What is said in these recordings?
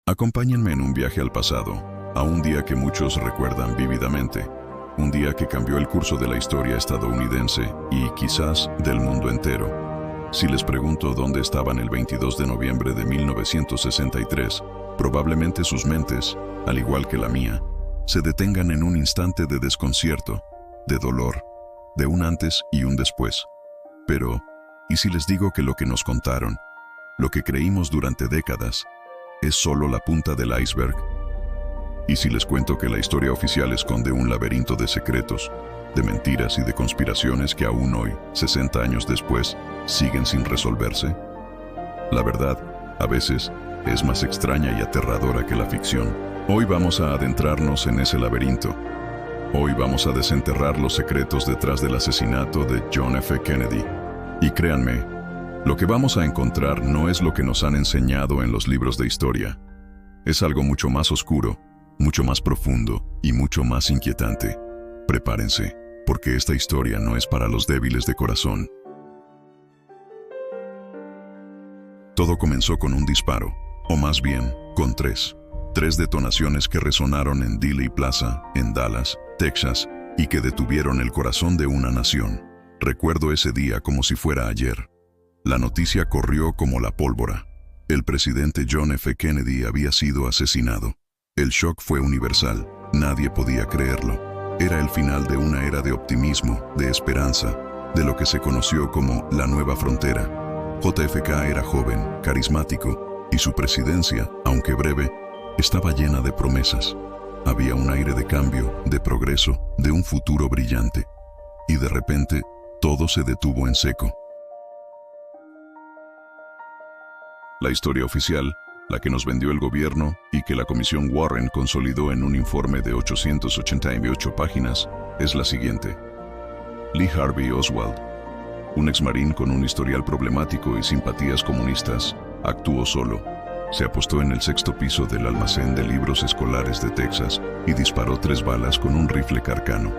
Acompáñenme en un viaje al pasado, a un día que muchos recuerdan vívidamente, un día que cambió el curso de la historia estadounidense y quizás del mundo entero. Si les pregunto dónde estaban el 22 de noviembre de 1963, probablemente sus mentes, al igual que la mía, se detengan en un instante de desconcierto, de dolor, de un antes y un después. Pero, ¿y si les digo que lo que nos contaron, lo que creímos durante décadas, es solo la punta del iceberg? ¿Y si les cuento que la historia oficial esconde un laberinto de secretos, de mentiras y de conspiraciones que aún hoy, 60 años después, siguen sin resolverse? La verdad, a veces, es más extraña y aterradora que la ficción. Hoy vamos a adentrarnos en ese laberinto. Hoy vamos a desenterrar los secretos detrás del asesinato de John F. Kennedy. Y créanme, lo que vamos a encontrar no es lo que nos han enseñado en los libros de historia. Es algo mucho más oscuro, mucho más profundo y mucho más inquietante. Prepárense, porque esta historia no es para los débiles de corazón. Todo comenzó con un disparo, o más bien, con tres detonaciones que resonaron en Dealey Plaza, en Dallas, Texas, y que detuvieron el corazón de una nación. Recuerdo ese día como si fuera ayer. La noticia corrió como la pólvora. El presidente John F. Kennedy había sido asesinado. El shock fue universal. Nadie podía creerlo. Era el final de una era de optimismo, de esperanza, de lo que se conoció como la nueva frontera. JFK era joven, carismático, y su presidencia, aunque breve, estaba llena de promesas. Había un aire de cambio, de progreso, de un futuro brillante. Y de repente, todo se detuvo en seco. La historia oficial, la que nos vendió el gobierno y que la Comisión Warren consolidó en un informe de 888 páginas, es la siguiente. Lee Harvey Oswald, un exmarín con un historial problemático y simpatías comunistas, actuó solo. Se apostó en el sexto piso del almacén de libros escolares de Texas y disparó 3 balas con un rifle Carcano.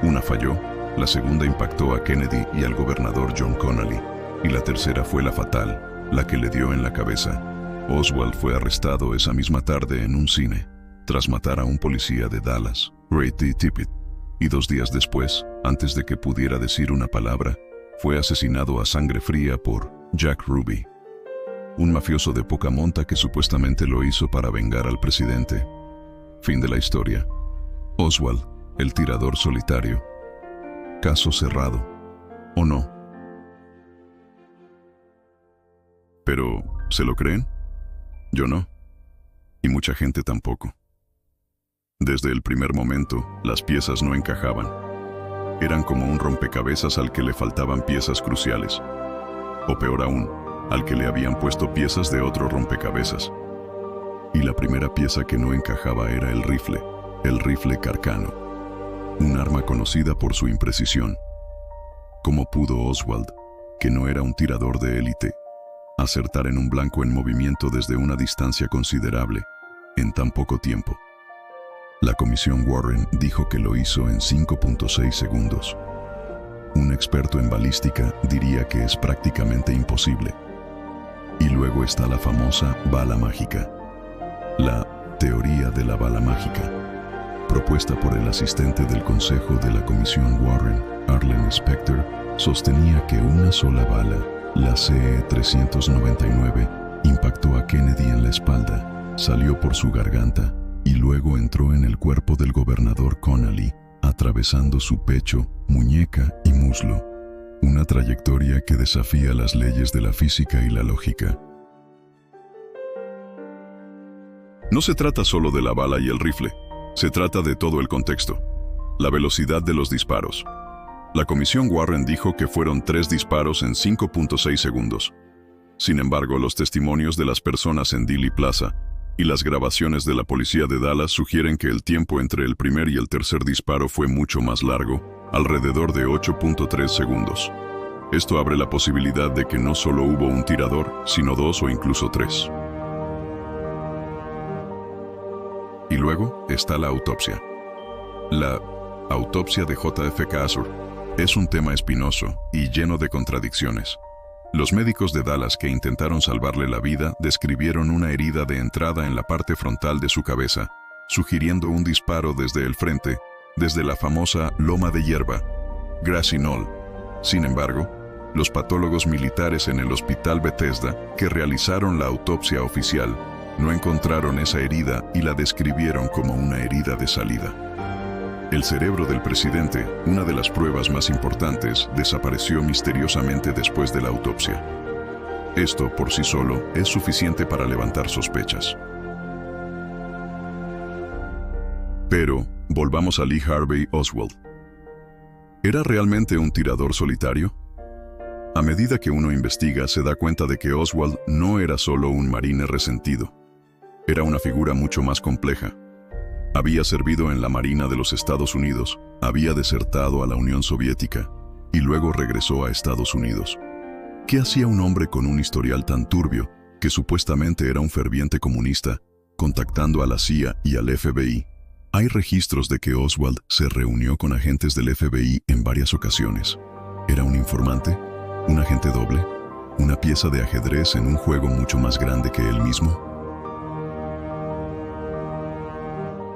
Una falló, la segunda impactó a Kennedy y al gobernador John Connally, y la tercera fue la fatal, la que le dio en la cabeza. Oswald fue arrestado esa misma tarde en un cine, tras matar a un policía de Dallas, Ray T. Tippit, y 2 días después, antes de que pudiera decir una palabra, fue asesinado a sangre fría por Jack Ruby, un mafioso de poca monta que supuestamente lo hizo para vengar al presidente. Fin de la historia. Oswald, el tirador solitario. Caso cerrado. ¿O no? Pero, ¿se lo creen? Yo no. Y mucha gente tampoco. Desde el primer momento, las piezas no encajaban. Eran como un rompecabezas al que le faltaban piezas cruciales. O peor aún, al que le habían puesto piezas de otro rompecabezas. Y la primera pieza que no encajaba era el rifle Carcano, un arma conocida por su imprecisión. ¿Cómo pudo Oswald, que no era un tirador de élite, acertar en un blanco en movimiento desde una distancia considerable, en tan poco tiempo? La Comisión Warren dijo que lo hizo en 5.6 segundos. Un experto en balística diría que es prácticamente imposible. Y luego está la famosa bala mágica. La teoría de la bala mágica, propuesta por el asistente del Consejo de la Comisión Warren, Arlen Specter, sostenía que una sola bala, la CE-399, impactó a Kennedy en la espalda, salió por su garganta y luego entró en el cuerpo del gobernador Connally, atravesando su pecho, muñeca y muslo. Una trayectoria que desafía las leyes de la física y la lógica. No se trata solo de la bala y el rifle, se trata de todo el contexto. La velocidad de los disparos. La Comisión Warren dijo que fueron 3 disparos en 5.6 segundos. Sin embargo, los testimonios de las personas en Dealey Plaza y las grabaciones de la policía de Dallas sugieren que el tiempo entre el primer y el tercer disparo fue mucho más largo, alrededor de 8.3 segundos. Esto abre la posibilidad de que no solo hubo un tirador, sino 2 o incluso 3. Y luego está la autopsia. La autopsia de JFK es un tema espinoso y lleno de contradicciones. Los médicos de Dallas que intentaron salvarle la vida describieron una herida de entrada en la parte frontal de su cabeza, sugiriendo un disparo desde el frente, desde la famosa loma de hierba, Grassy Knoll. Sin embargo, los patólogos militares en el Hospital Bethesda, que realizaron la autopsia oficial, no encontraron esa herida y la describieron como una herida de salida. El cerebro del presidente, una de las pruebas más importantes, desapareció misteriosamente después de la autopsia. Esto, por sí solo, es suficiente para levantar sospechas. Pero, volvamos a Lee Harvey Oswald. ¿Era realmente un tirador solitario? A medida que uno investiga, se da cuenta de que Oswald no era solo un marine resentido. Era una figura mucho más compleja. Había servido en la Marina de los Estados Unidos, había desertado a la Unión Soviética y luego regresó a Estados Unidos. ¿Qué hacía un hombre con un historial tan turbio, que supuestamente era un ferviente comunista, contactando a la CIA y al FBI? Hay registros de que Oswald se reunió con agentes del FBI en varias ocasiones. ¿Era un informante? ¿Un agente doble? ¿Una pieza de ajedrez en un juego mucho más grande que él mismo?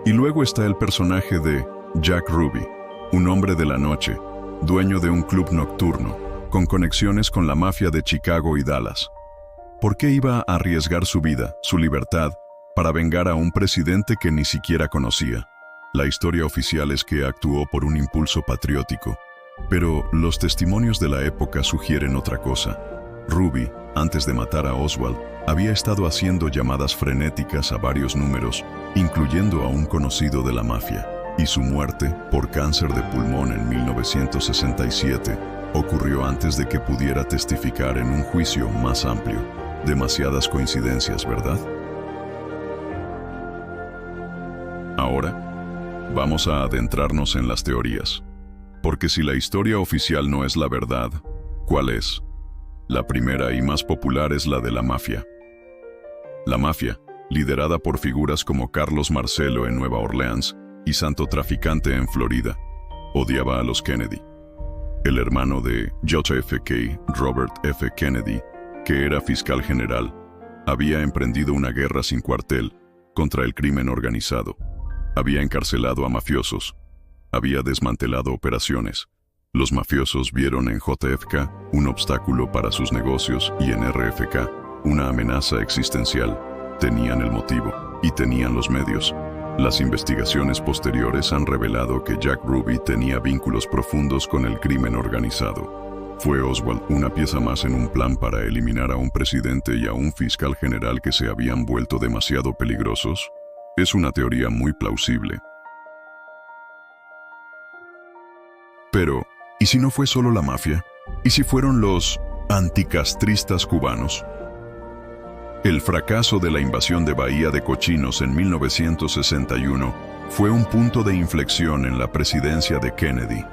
Y luego está el personaje de Jack Ruby, un hombre de la noche, dueño de un club nocturno, con conexiones con la mafia de Chicago y Dallas. ¿Por qué iba a arriesgar su vida, su libertad, para vengar a un presidente que ni siquiera conocía? La historia oficial es que actuó por un impulso patriótico, pero los testimonios de la época sugieren otra cosa. Ruby, antes de matar a Oswald, había estado haciendo llamadas frenéticas a varios números, incluyendo a un conocido de la mafia, y su muerte, por cáncer de pulmón en 1967, ocurrió antes de que pudiera testificar en un juicio más amplio. Demasiadas coincidencias, ¿verdad? Ahora, vamos a adentrarnos en las teorías. Porque si la historia oficial no es la verdad, ¿cuál es? La primera y más popular es la de la mafia. La mafia, liderada por figuras como Carlos Marcello en Nueva Orleans y Santo Traficante en Florida, odiaba a los Kennedy. El hermano de JFK, Robert F. Kennedy, que era fiscal general, había emprendido una guerra sin cuartel contra el crimen organizado. Había encarcelado a mafiosos. Había desmantelado operaciones. Los mafiosos vieron en JFK un obstáculo para sus negocios y en RFK una amenaza existencial. Tenían el motivo y tenían los medios. Las investigaciones posteriores han revelado que Jack Ruby tenía vínculos profundos con el crimen organizado. ¿Fue Oswald una pieza más en un plan para eliminar a un presidente y a un fiscal general que se habían vuelto demasiado peligrosos? Es una teoría muy plausible. Pero, ¿y si no fue solo la mafia? ¿Y si fueron los anticastristas cubanos? El fracaso de la invasión de Bahía de Cochinos en 1961 fue un punto de inflexión en la presidencia de Kennedy.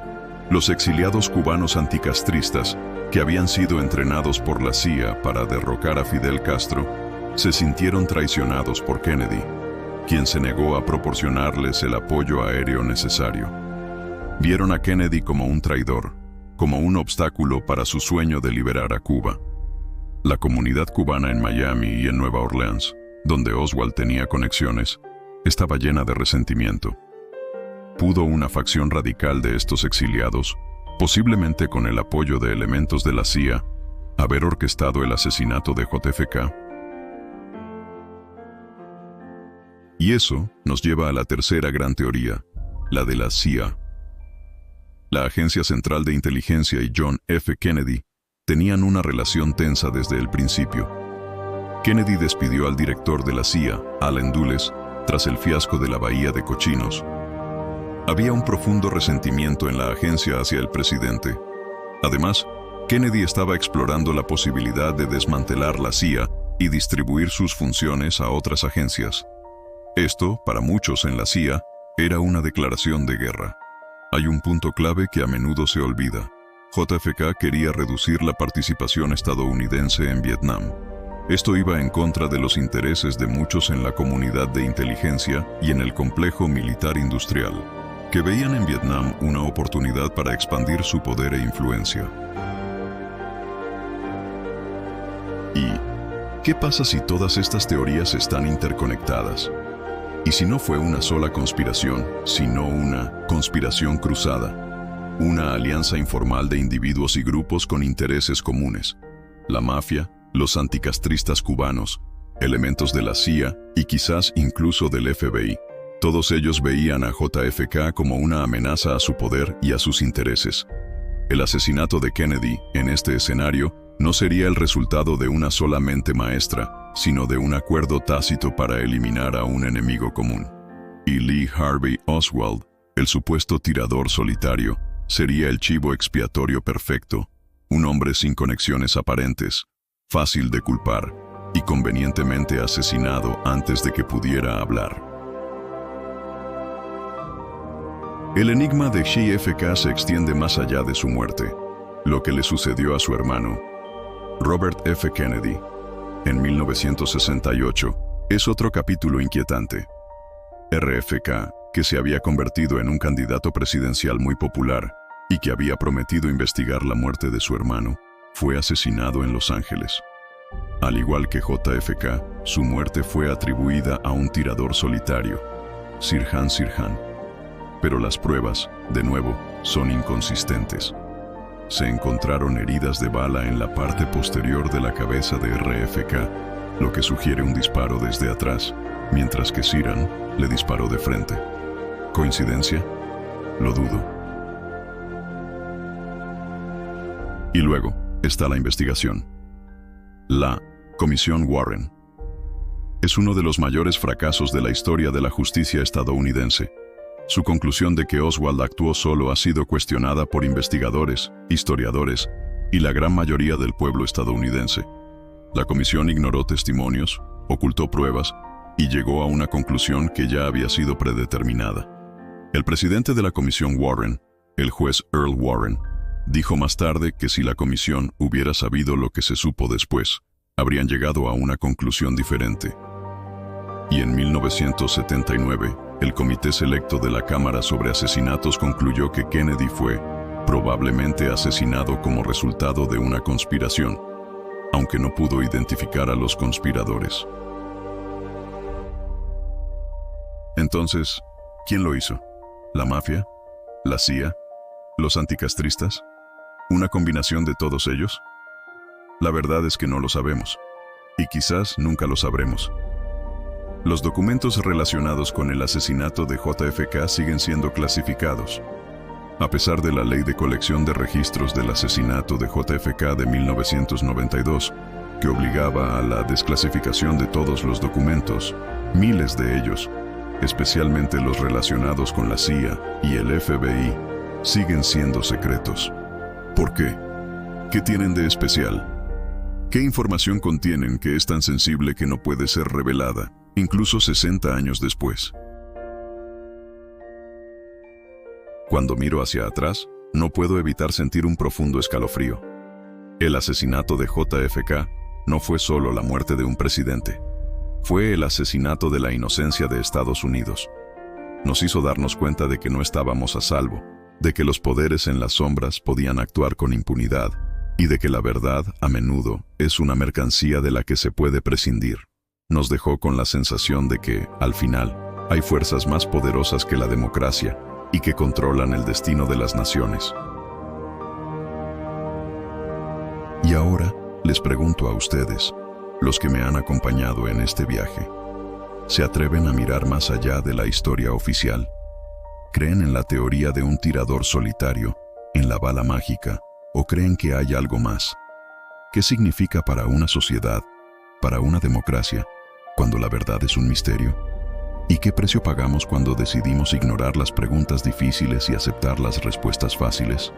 Los exiliados cubanos anticastristas, que habían sido entrenados por la CIA para derrocar a Fidel Castro, se sintieron traicionados por Kennedy, quien se negó a proporcionarles el apoyo aéreo necesario. Vieron a Kennedy como un traidor, como un obstáculo para su sueño de liberar a Cuba. La comunidad cubana en Miami y en Nueva Orleans, donde Oswald tenía conexiones, estaba llena de resentimiento. ¿Pudo una facción radical de estos exiliados, posiblemente con el apoyo de elementos de la CIA, haber orquestado el asesinato de JFK? Y eso nos lleva a la tercera gran teoría, la de la CIA. La Agencia Central de Inteligencia y John F. Kennedy tenían una relación tensa desde el principio. Kennedy despidió al director de la CIA, Allen Dulles, tras el fiasco de la Bahía de Cochinos. Había un profundo resentimiento en la agencia hacia el presidente. Además, Kennedy estaba explorando la posibilidad de desmantelar la CIA y distribuir sus funciones a otras agencias. Esto, para muchos en la CIA, era una declaración de guerra. Hay un punto clave que a menudo se olvida. JFK quería reducir la participación estadounidense en Vietnam. Esto iba en contra de los intereses de muchos en la comunidad de inteligencia y en el complejo militar industrial, que veían en Vietnam una oportunidad para expandir su poder e influencia. ¿Y qué pasa si todas estas teorías están interconectadas? ¿Y si no fue una sola conspiración, sino una conspiración cruzada? Una alianza informal de individuos y grupos con intereses comunes. La mafia, los anticastristas cubanos, elementos de la CIA y quizás incluso del FBI. Todos ellos veían a JFK como una amenaza a su poder y a sus intereses. El asesinato de Kennedy, en este escenario, no sería el resultado de una sola mente maestra, sino de un acuerdo tácito para eliminar a un enemigo común. Y Lee Harvey Oswald, el supuesto tirador solitario, sería el chivo expiatorio perfecto, un hombre sin conexiones aparentes, fácil de culpar y convenientemente asesinado antes de que pudiera hablar. El enigma de JFK se extiende más allá de su muerte, lo que le sucedió a su hermano, Robert F. Kennedy, en 1968, es otro capítulo inquietante. RFK, que se había convertido en un candidato presidencial muy popular y que había prometido investigar la muerte de su hermano, fue asesinado en Los Ángeles. Al igual que JFK, su muerte fue atribuida a un tirador solitario, Sirhan Sirhan. Pero las pruebas, de nuevo, son inconsistentes. Se encontraron heridas de bala en la parte posterior de la cabeza de RFK, lo que sugiere un disparo desde atrás, mientras que Sirhan le disparó de frente. ¿Coincidencia? Lo dudo. Y luego está la investigación. La Comisión Warren. Es uno de los mayores fracasos de la historia de la justicia estadounidense. Su conclusión de que Oswald actuó solo ha sido cuestionada por investigadores, historiadores y la gran mayoría del pueblo estadounidense. La comisión ignoró testimonios, ocultó pruebas y llegó a una conclusión que ya había sido predeterminada. El presidente de la comisión Warren, el juez Earl Warren, dijo más tarde que si la comisión hubiera sabido lo que se supo después, habrían llegado a una conclusión diferente. Y en 1979, el Comité Selecto de la Cámara sobre Asesinatos concluyó que Kennedy fue, probablemente, asesinado como resultado de una conspiración, aunque no pudo identificar a los conspiradores. Entonces, ¿quién lo hizo? ¿La mafia? ¿La CIA? ¿Los anticastristas? ¿Una combinación de todos ellos? La verdad es que no lo sabemos, y quizás nunca lo sabremos. Los documentos relacionados con el asesinato de JFK siguen siendo clasificados. A pesar de la Ley de Colección de Registros del Asesinato de JFK de 1992, que obligaba a la desclasificación de todos los documentos, miles de ellos, especialmente los relacionados con la CIA y el FBI, siguen siendo secretos. ¿Por qué? ¿Qué tienen de especial? ¿Qué información contienen que es tan sensible que no puede ser revelada, incluso 60 años después? Cuando miro hacia atrás, no puedo evitar sentir un profundo escalofrío. El asesinato de JFK no fue solo la muerte de un presidente. Fue el asesinato de la inocencia de Estados Unidos. Nos hizo darnos cuenta de que no estábamos a salvo, de que los poderes en las sombras podían actuar con impunidad, y de que la verdad, a menudo, es una mercancía de la que se puede prescindir. Nos dejó con la sensación de que, al final, hay fuerzas más poderosas que la democracia y que controlan el destino de las naciones. Y ahora, les pregunto a ustedes, los que me han acompañado en este viaje, ¿se atreven a mirar más allá de la historia oficial? ¿Creen en la teoría de un tirador solitario, en la bala mágica, o creen que hay algo más? ¿Qué significa para una sociedad, para una democracia, cuando la verdad es un misterio? ¿Y qué precio pagamos cuando decidimos ignorar las preguntas difíciles y aceptar las respuestas fáciles?